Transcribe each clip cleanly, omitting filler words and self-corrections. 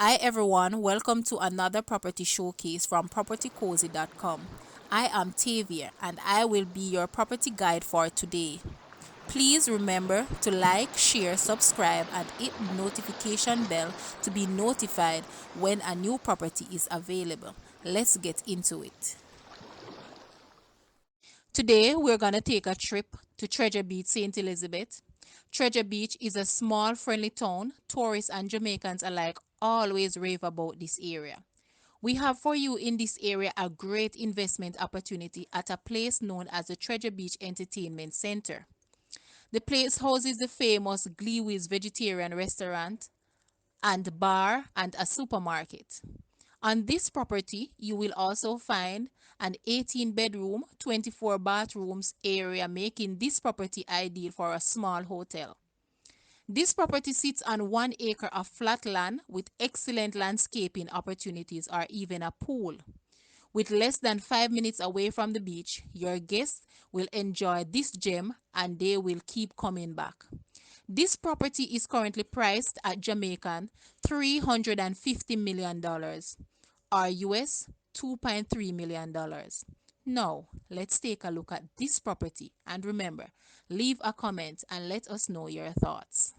Hi everyone, welcome to another property showcase from PropertyCozy.com. I am Tavia and I will be your property guide for today. Please remember to like, share, subscribe and hit the notification bell to be notified when a new property is available. Let's get into it. Today, we're going to take a trip to Treasure Beach, St. Elizabeth. Treasure Beach is a small, friendly town. Tourists and Jamaicans alike always rave about this area. We have for you in this area a great investment opportunity at a place known as the Treasure Beach Entertainment Center. The place houses the famous Gleewiz vegetarian restaurant and bar and a supermarket. On this property, you will also find an 18-bedroom, 24 bathrooms area, making this property ideal for a small hotel. This property sits on 1 acre of flat land with excellent landscaping opportunities or even a pool. With less than 5 minutes away from the beach, your guests will enjoy this gem and they will keep coming back. This property is currently priced at Jamaican $350 million or US $2.3 million. Now, let's take a look at this property and remember, leave a comment and let us know your thoughts.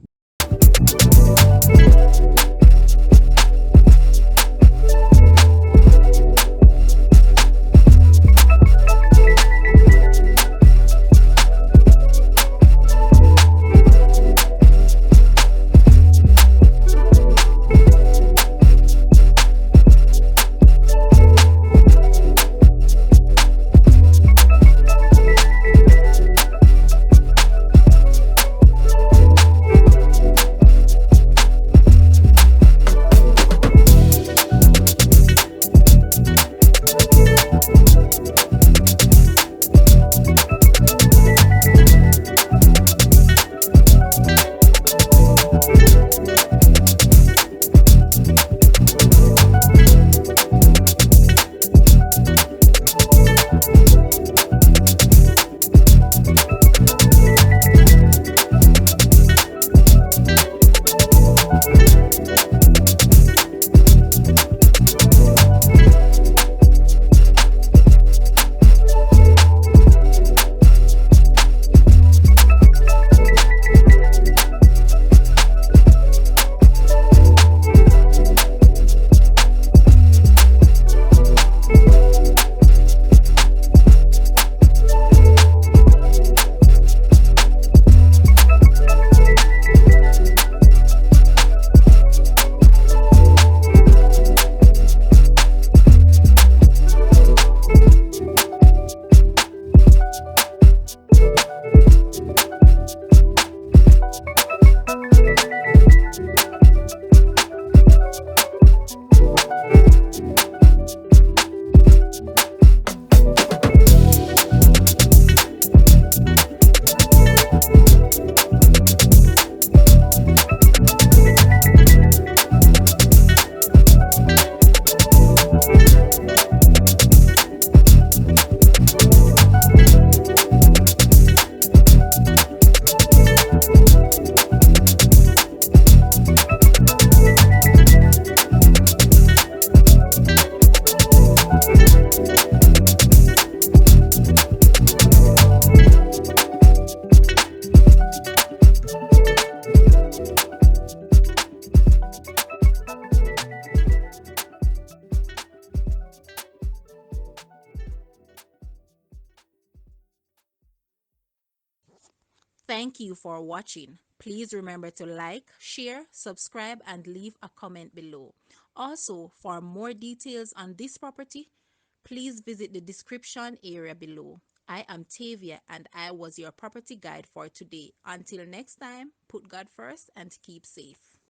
Thank you for watching. Please remember to like, share, subscribe, and leave a comment below. Also, for more details on this property, please visit the description area below. I am Tavia and I was your property guide for today. Until next time, put God first and keep safe.